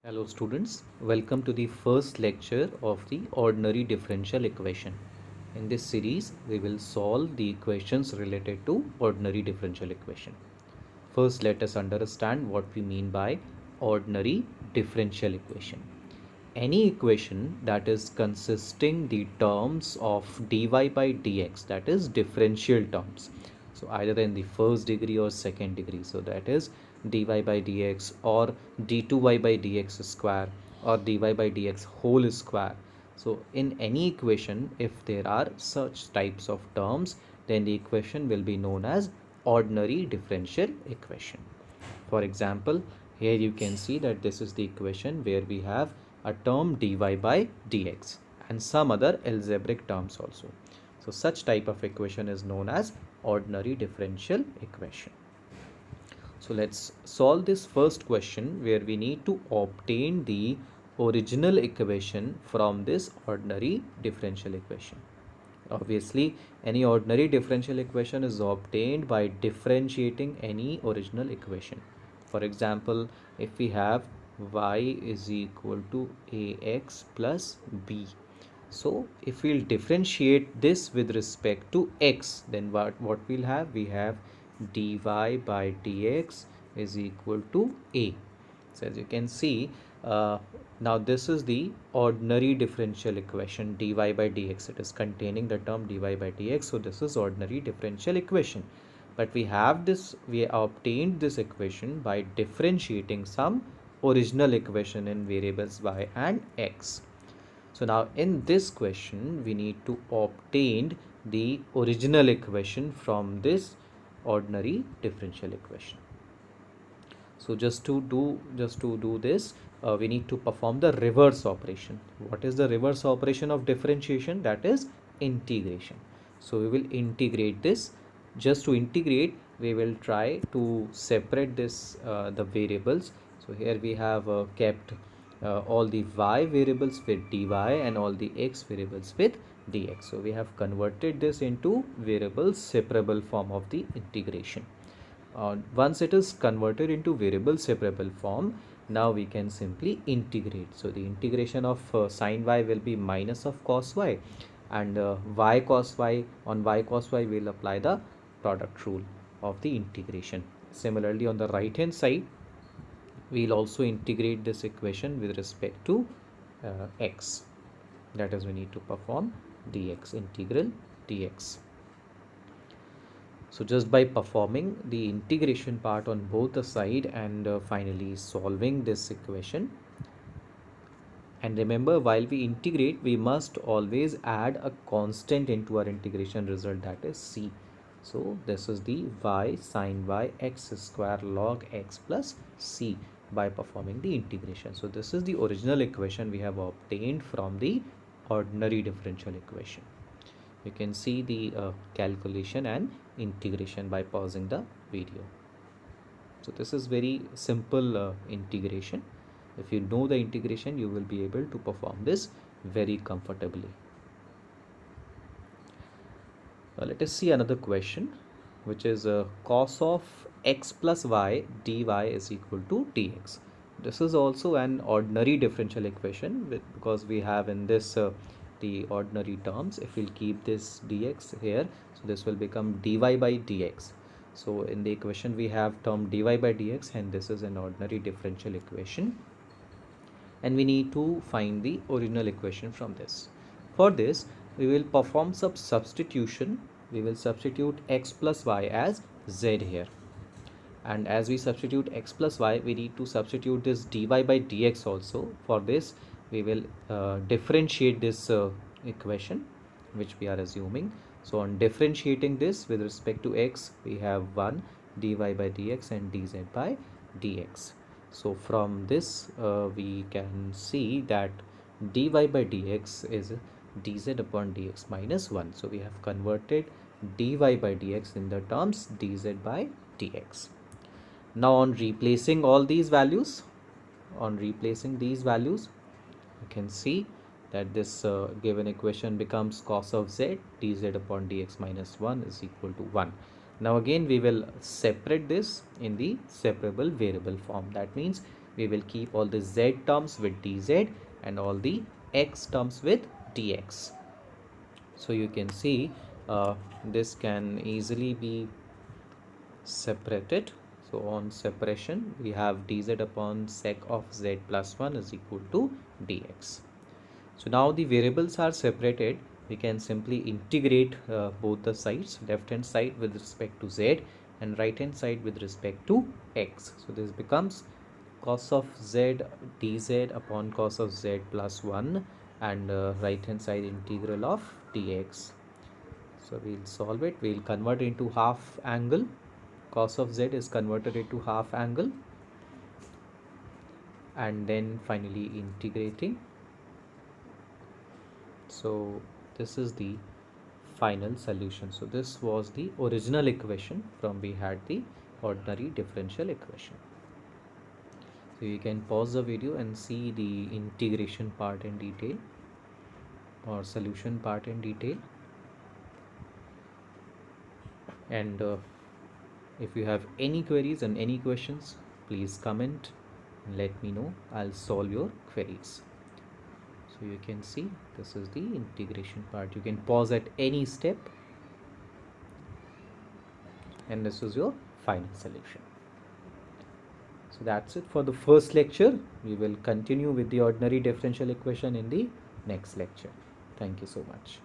Hello students, welcome to the first lecture of the ordinary differential equation. In this series, we will solve the equations related to ordinary differential equation. First, let us understand what we mean by ordinary differential equation. Any equation that is consisting the terms of dy by dx, that is differential terms. So either in the first degree or second degree. So that is dy by dx or d2y by dx square or dy by dx whole square. So in any equation, if there are such types of terms, then the equation will be known as ordinary differential equation. For example, here you can see that this is the equation where we have a term dy by dx and some other algebraic terms also. So such type of equation is known as ordinary differential equation. So let's solve this first question where we need to obtain the original equation from this ordinary differential equation. Obviously, any ordinary differential equation is obtained by differentiating any original equation. For example, if we have y is equal to ax plus b. So if we'll differentiate this with respect to x, then what we'll have? We have dy by dx is equal to a. So as you can see, now this is the ordinary differential equation dy by dx. It is containing the term dy by dx. So this is ordinary differential equation. But we obtained this equation by differentiating some original equation in variables y and x. So now in this question, we need to obtain the original equation from this ordinary differential equation. So just to do this, we need to perform the reverse operation. What is the reverse operation of differentiation? That is integration. So we will integrate this. Just to integrate, we will try to separate this the variables. So here we have kept all the y variables with dy and all the x variables with dx. So we have converted this into variable separable form of the integration. Once it is converted into variable separable form, now we can simply integrate. So the integration of sine y will be minus of cos y, and y cos y, on y cos y will apply the product rule of the integration. Similarly, on the right hand side, we'll also integrate this equation with respect to x. That is, we need to perform dx, integral dx. So just by performing the integration part on both the side and finally solving this equation. And remember, while we integrate, we must always add a constant into our integration result, that is c. So this is the y sine y x square log x plus c by performing the integration. So this is the original equation we have obtained from the ordinary differential equation. You can see the calculation and integration by pausing the video. So this is very simple integration. If you know the integration, you will be able to perform this very comfortably. Let us see another question, which is cos of x plus y dy is equal to dx. This is also an ordinary differential equation because we have in this the ordinary terms. If we'll keep this dx here, so this will become dy by dx. So in the equation we have term dy by dx, and this is an ordinary differential equation, and we need to find the original equation from this. For this, we will perform some substitution. We will substitute x plus y as z here, and as we substitute x plus y, we need to substitute this dy by dx also. For this, we will differentiate this equation which we are assuming. So on differentiating this with respect to x, we have 1 dy by dx and dz by dx. So from this we can see that dy by dx is dz upon dx minus 1. So we have converted dy by dx in the terms dz by dx. Now on replacing all these values, you can see that this given equation becomes cos of z dz upon dx minus 1 is equal to 1. Now again we will separate this in the separable variable form. That means we will keep all the z terms with dz and all the x terms with dx. So you can see this can easily be separated. So on separation, we have dz upon sec of z plus 1 is equal to dx. So now the variables are separated. We can simply integrate both the sides, left hand side with respect to z and right hand side with respect to x. So this becomes cos of z dz upon cos of z plus 1 and right hand side integral of dx. So we'll solve it. We'll convert into half angle. Cos of z is converted into half angle, and then finally integrating. So this is the final solution. So this was the original equation from we had the ordinary differential equation. So you can pause the video and see the integration part in detail or solution part in detail. And if you have any queries and any questions, please comment and let me know. I'll solve your queries. So you can see this is the integration part. You can pause at any step, and this is your final solution. So that's it for the first lecture. We will continue with the ordinary differential equation in the next lecture. Thank you so much.